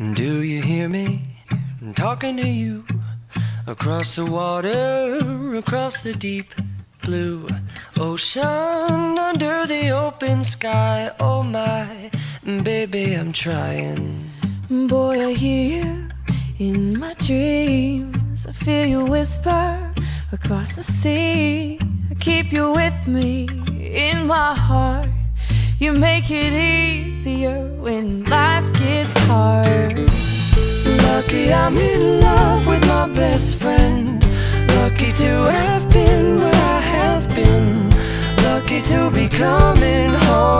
Do you hear me? I'm talking to you. Across the water, across the deep blue ocean, under the open sky. Oh my, baby, I'm trying. Boy, I hear you in my dreams. I feel you whisper across the sea. I keep you with me in my heart. You make it easier when life gets hard. Lucky I'm in love with my best friend. Lucky to have been where I have been. Lucky to be coming home.